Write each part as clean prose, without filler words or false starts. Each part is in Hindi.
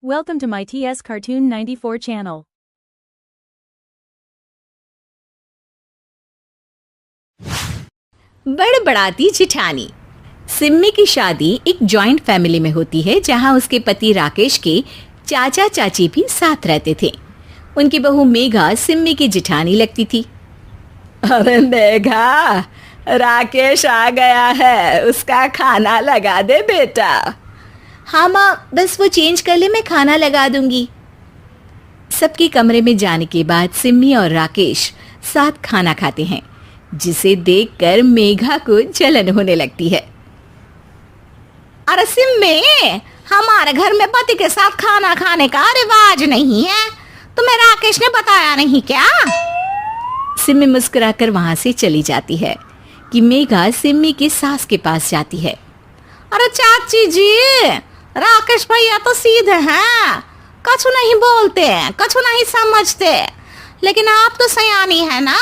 Welcome to my TS Cartoon 94 channel. बड़बड़ाती जिठानी। Simmi की शादी एक जॉइंट फैमिली में होती है जहां उसके पति राकेश के चाचा चाची भी साथ रहते थे। उनकी बहू मेघा सिम्मी की जिठानी लगती थी। अरे मेघा, राकेश आ गया है, उसका खाना लगा दे बेटा। हाँ माँ, बस वो चेंज कर ले, मैं खाना लगा दूंगी। सबके कमरे में जाने के बाद सिम्मी और राकेश साथ खाना खाते हैं, जिसे देखकर मेघा को जलन होने लगती है। अरे सिम्मी, हमारे घर में पति के साथ खाना खाने का रिवाज नहीं है, तुम्हें राकेश ने बताया नहीं क्या? सिम्मी मुस्कुराकर वहां से चली जाती है कि मेघा सिम्मी की सास के पास जाती है। अरे चाची जी, राकेश भैया तो सीधे हैं, कछु नहीं बोलते, कछु नहीं समझते, लेकिन आप तो सयानी है ना।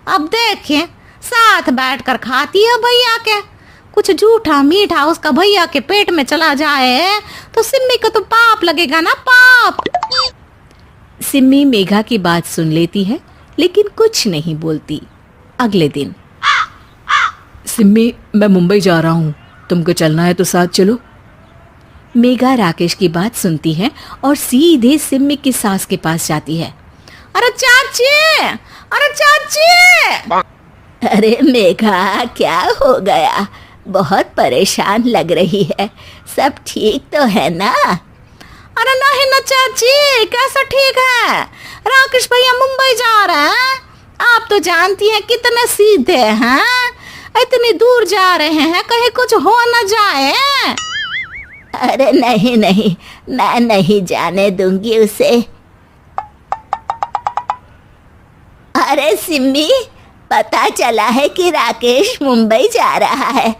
अब देखिए, साथ बैठकर खाती है भैया के, कुछ झूठा मीठा उसका भैया के पेट में चला जाए तो सिम्मी को तो पाप लगेगा ना, पाप। सिम्मी मेघा की बात सुन लेती है लेकिन कुछ नहीं बोलती। अगले दिन, सिम्मी, मैं मुंबई जा रहा हूँ, तुमको चलना है तो साथ चलो। मेघा राकेश की बात सुनती है और सीधे सिम्मी की सास के पास जाती है। अरे चाची, अरे चाची। अरे मेघा, क्या हो गया? बहुत परेशान लग रही है, सब ठीक तो है ना? अरे नहीं ना चाची, कैसा ठीक है? राकेश भैया मुंबई जा रहे हैं, आप तो जानती हैं कितने सीधे हैं, इतनी दूर जा रहे हैं, कहीं कुछ हो न जाए। अरे नहीं नहीं, मैं नहीं जाने दूंगी उसे। अरे सिम्मी, पता चला है कि राकेश मुंबई जा रहा है।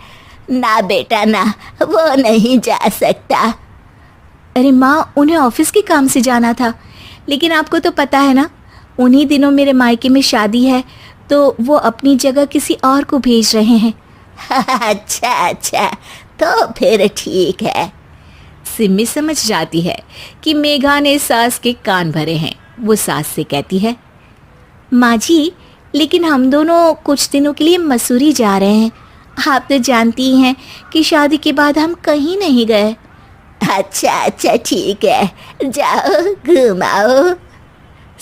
ना बेटा ना, वो नहीं जा सकता। अरे माँ, उन्हें ऑफिस के काम से जाना था, लेकिन आपको तो पता है ना, उन्हीं दिनों मेरे मायके में शादी है, तो वो अपनी जगह किसी और को भेज रहे हैं। अच्छा अच्छा, तो फिर ठीक है। सिम्मी समझ जाती है कि मेघा ने सास के कान भरे हैं। वो सास से कहती है, माँ जी, लेकिन हम दोनों कुछ दिनों के लिए मसूरी जा रहे हैं, आप तो जानती हैं कि शादी के बाद हम कहीं नहीं गए। अच्छा अच्छा, ठीक है, जाओ घुमाओ।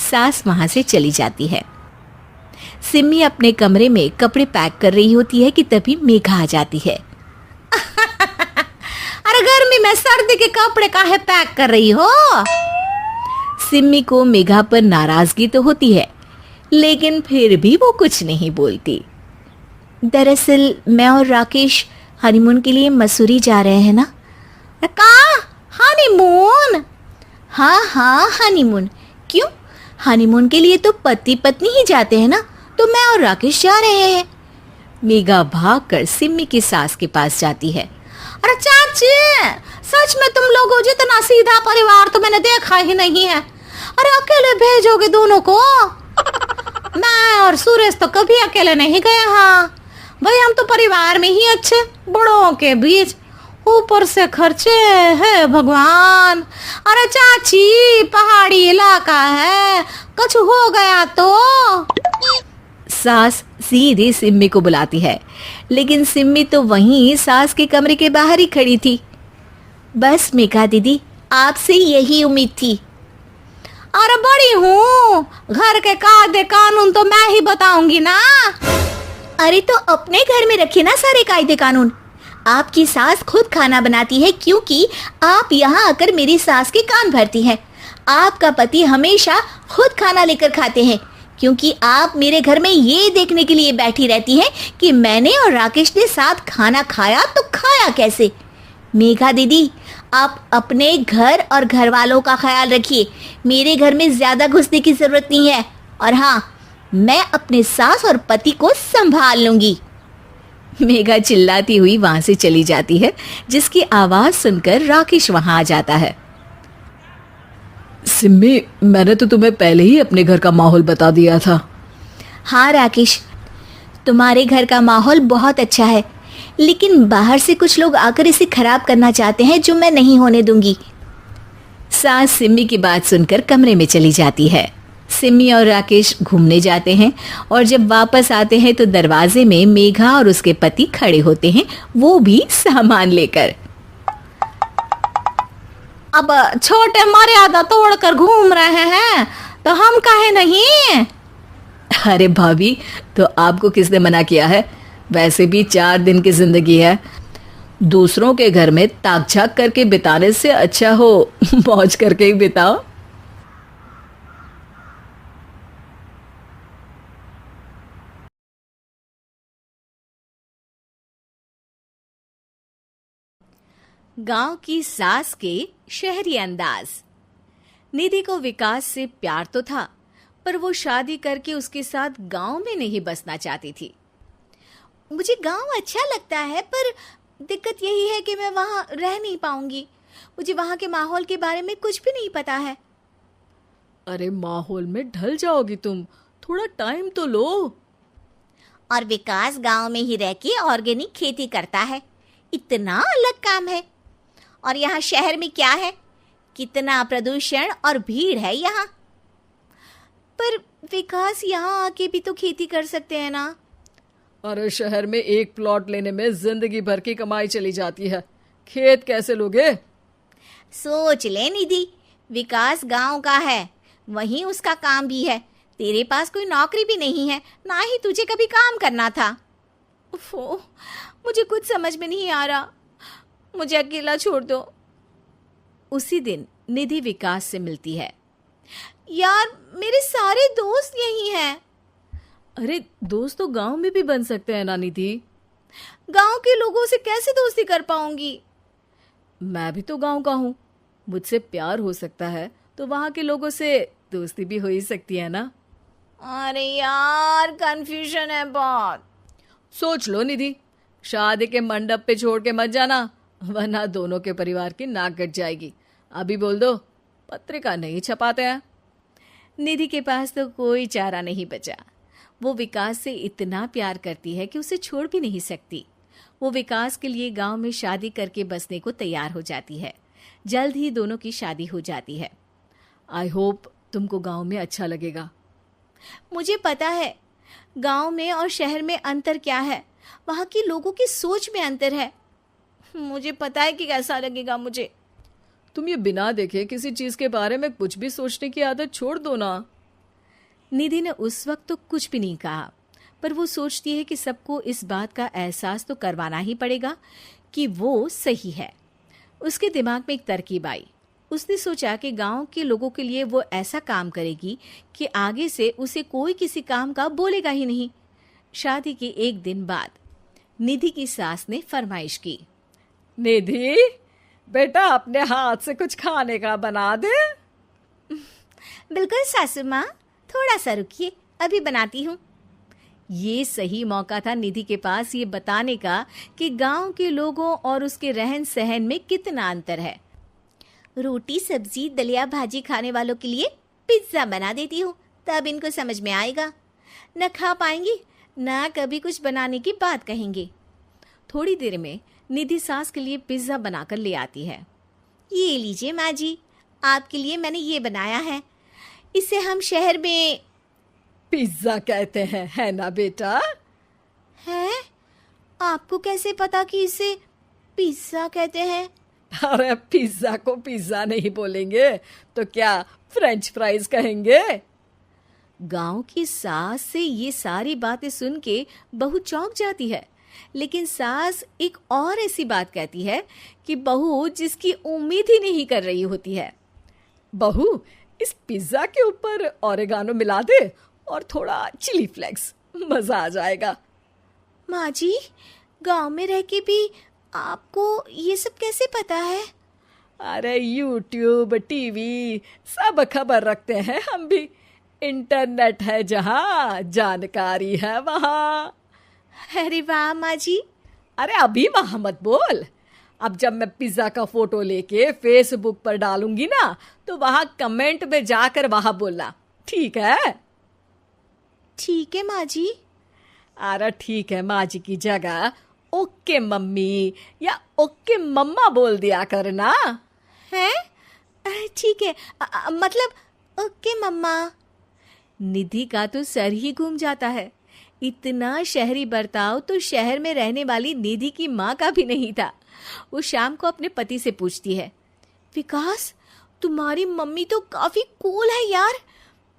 सास वहां से चली जाती है। सिम्मी अपने कमरे में कपड़े पैक कर रही होती है कि तभी मेघा आ जाती है। अरे गर्मी में सर्दी के कपड़े काहे पैक कर रही हो? सिम्मी को मेघा पर नाराजगी तो होती है, लेकिन फिर भी वो कुछ नहीं बोलती। दरअसल मैं और राकेश हनीमून के लिए मसूरी जा रहे हैं ना। का हनीमून? हाँ हाँ, हनीमून। क्यों? हनीमून के लिए तो पति पत्नी ही जाते हैं ना, तो मैं और राकेश जा रहे हैं। मेघा भागकर सिम्मी की सास के पास जाती है। अरे चाची, सच में तुम लोगों जितना सीधा परिवार तो मैंने देखा ही नहीं है। अरे अकेले भेजोगे दोनों को? मैं और सुरेश तो कभी अकेले नहीं गए। हाँ भाई, हम तो परिवार में ही अच्छे, बड़ों के बीच, ऊपर से खर्चे है भगवान। अरे चाची, पहाड़ी इलाका है, कुछ हो गया तो? सास सीधी सिम्मी को बुलाती है, लेकिन सिम्मी तो वहीं सास के कमरे के बाहर ही खड़ी थी। बस मेघा दीदी, आपसे यही उम्मीद थी। अरे बड़ी हूँ, घर के कायदे कानून तो मैं ही बताऊंगी ना। अरे तो अपने घर में रखिए ना सारे कायदे कानून। आपकी सास खुद खाना बनाती है, क्योंकि आप यहाँ आकर मेरी सास के कान भरती हैं। आपका पति हमेशा खुद खाना लेकर खाते हैं, क्योंकि आप मेरे घर में ये देखने के लिए बैठी रहती हैं कि मैंने और राकेश ने साथ खाना खाया तो खाया कैसे। मेघा दीदी, आप अपने घर और घर वालों का ख्याल रखिए, मेरे घर में ज़्यादा घुसने की ज़रूरत नहीं है। और हाँ, मैं अपने सास और पति को संभाल लूँगी। मेघा चिल्लाती हुई वहाँ से चली जाती है, जिसकी आवाज़ सुनकर राकेश वहाँ आ जाता है। सिम्मी, मैंने तो तुम्हें पहले ही अपने घर का माहौल बता दिया था। हाँ राकेश, तुम्हारे घर का माहौल बहुत अच्छा है, लेकिन बाहर से कुछ लोग आकर इसे खराब करना चाहते हैं, जो मैं नहीं होने दूंगी। सास सिम्मी की बात सुनकर कमरे में चली जाती है। सिम्मी और राकेश घूमने जाते हैं और जब वापस आते हैं तो दरवाजे में मेघा और उसके पति खड़े होते हैं, वो भी सामान लेकर। अब छोटे मर्यादा तोड़कर घूम रहे हैं तो हम काहे नहीं। अरे भाभी, तो आपको किसने मना किया है? वैसे भी 4 दिन की जिंदगी है, दूसरों के घर में ताक झाक करके बिताने से अच्छा हो मौज करके ही बिताओ। गांव की सास के शहरी अंदाज। निधि को विकास से प्यार तो था, पर वो शादी करके उसके साथ गांव में नहीं बसना चाहती थी। मुझे गांव अच्छा लगता है, पर दिक्कत यही है कि मैं वहां रह नहीं पाऊंगी। मुझे वहां के माहौल के बारे में कुछ भी नहीं पता है। अरे माहौल में ढल जाओगी तुम, थोड़ा टाइम तो लो। और विकास गांव में ही रह के ऑर्गेनिक खेती करता है, इतना अलग काम है। और यहाँ शहर में क्या है, कितना प्रदूषण और भीड़ है यहाँ। पर विकास यहाँ आके भी तो खेती कर सकते हैं ना। अरे शहर में एक प्लॉट लेने में जिंदगी भर की कमाई चली जाती है, खेत कैसे लोगे? सोच ले निधि, विकास गांव का है, वहीं उसका काम भी है। तेरे पास कोई नौकरी भी नहीं है, ना ही तुझे कभी काम करना था। ओफो, मुझे कुछ समझ में नहीं आ रहा, मुझे अकेला छोड़ दो। उसी दिन निधि विकास से मिलती है। यार, मेरे सारे दोस्त यही हैं। अरे दोस्त तो गांव में भी बन सकते हैं ना निधि। गांव के लोगों से कैसे दोस्ती कर पाऊंगी? मैं भी तो गांव का हूँ, मुझसे प्यार हो सकता है तो वहां के लोगों से दोस्ती भी हो ही सकती है ना। अरे यार, कंफ्यूजन है बहुत। सोच लो निधि, शादी के मंडप पे छोड़ के मत जाना, वरना दोनों के परिवार की नाक कट जाएगी। अभी बोल दो, पत्रिका नहीं छपाते हैं। निधि के पास तो कोई चारा नहीं बचा। वो विकास से इतना प्यार करती है कि उसे छोड़ भी नहीं सकती। वो विकास के लिए गांव में शादी करके बसने को तैयार हो जाती है। जल्द ही दोनों की शादी हो जाती है। आई होप तुमको गांव में अच्छा लगेगा। मुझे पता है गांव में और शहर में अंतर क्या है, वहाँ के लोगों की सोच में अंतर है। मुझे पता है कि कैसा लगेगा मुझे। तुम ये बिना देखे किसी चीज के बारे में कुछ भी सोचने की आदत छोड़ दो ना। निधि ने उस वक्त तो कुछ भी नहीं कहा, पर वो सोचती है कि सबको इस बात का एहसास तो करवाना ही पड़ेगा कि वो सही है। उसके दिमाग में एक तरकीब आई। उसने सोचा कि गांव के लोगों के लिए वो ऐसा काम करेगी कि आगे से उसे कोई किसी काम का बोलेगा ही नहीं। शादी के एक दिन बाद निधि की सास ने फरमाइश की। निधि बेटा, अपने हाथ से कुछ खाने का बना दे। बिल्कुल सासू माँ, थोड़ा सा रुकिए, अभी बनाती हूँ। ये सही मौका था निधि के पास ये बताने का कि गांव के लोगों और उसके रहन सहन में कितना अंतर है। रोटी सब्जी दलिया भाजी खाने वालों के लिए पिज्जा बना देती हूँ, तब इनको समझ में आएगा। न खा पाएंगी, न कभी कुछ बनाने की बात कहेंगे। थोड़ी देर में निधि सास के लिए पिज्जा बनाकर ले आती है। ये लीजिए माँ जी, आपके लिए मैंने ये बनाया है। इसे हम शहर में पिज्जा कहते हैं, है ना बेटा? है? आपको कैसे पता कि इसे पिज्जा कहते हैं? अरे पिज्जा को पिज्जा नहीं बोलेंगे तो क्या फ्रेंच फ्राइज कहेंगे? गांव की सास से ये सारी बातें सुन के बहू चौंक जाती है, लेकिन सास एक और ऐसी बात कहती है कि बहू जिसकी उम्मीद ही नहीं कर रही होती है। बहू, इस पिज्जा के ऊपर ओरेगानो मिला दे और थोड़ा चिली फ्लेक्स, मजा आ जाएगा। माँ जी, गांव में रह के भी आपको ये सब कैसे पता है? अरे यूट्यूब, टीवी सब खबर रखते हैं हम भी। इंटरनेट है जहाँ, जानकारी है वहाँ। अरे वाह माँ जी। अरे अभी वहाँ मत बोल, अब जब मैं पिज्जा का फोटो लेके फेसबुक पर डालूंगी ना, तो वहाँ कमेंट में जाकर वहाँ बोलना, ठीक है? ठीक है माँ जी। अरे ठीक है माँ जी की जगह ओके मम्मी या ओके मम्मा बोल दिया करना। है? ठीक है, मतलब ओके मम्मा। निधि का तो सर ही घूम जाता है। इतना शहरी बर्ताव तो शहर में रहने वाली निधि की माँ का भी नहीं था। वो शाम को अपने पति से पूछती है, विकास तुम्हारी मम्मी तो काफी कूल है यार,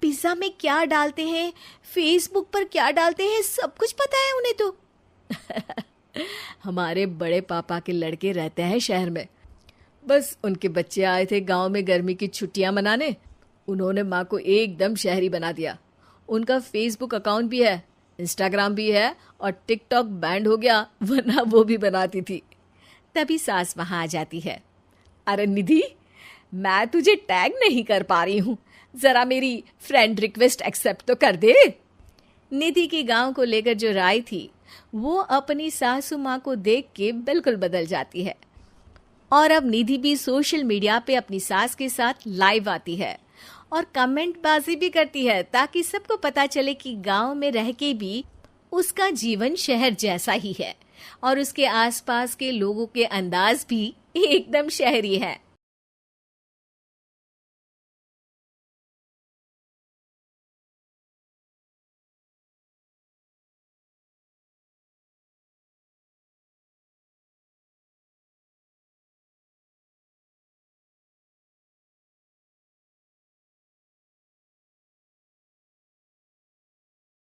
पिज्जा में क्या डालते हैं, फेसबुक पर क्या डालते हैं, सब कुछ पता है उन्हें तो। हमारे बड़े पापा के लड़के रहते हैं शहर में, बस उनके बच्चे आए थे गांव में गर्मी की छुट्टियां मनाने, उन्होंने माँ को एकदम शहरी बना दिया। उनका फेसबुक अकाउंट भी है, इंस्टाग्राम भी है और टिकटॉक बैंड हो गया, वरना वो भी बनाती थी। तभी सास वहां आ जाती है। अरे निधि, मैं तुझे टैग नहीं कर पा रही हूँ, जरा मेरी फ्रेंड रिक्वेस्ट एक्सेप्ट तो कर दे। निधि की गांव को लेकर जो राय थी वो अपनी सासू माँ को देख के बिल्कुल बदल जाती है। और अब निधि भी सोशल मीडिया पे अपनी सास के साथ लाइव आती है और कमेंट बाजी भी करती है, ताकि सबको पता चले कि गांव में रह के भी उसका जीवन शहर जैसा ही है और उसके आसपास के लोगों के अंदाज भी एकदम शहरी है।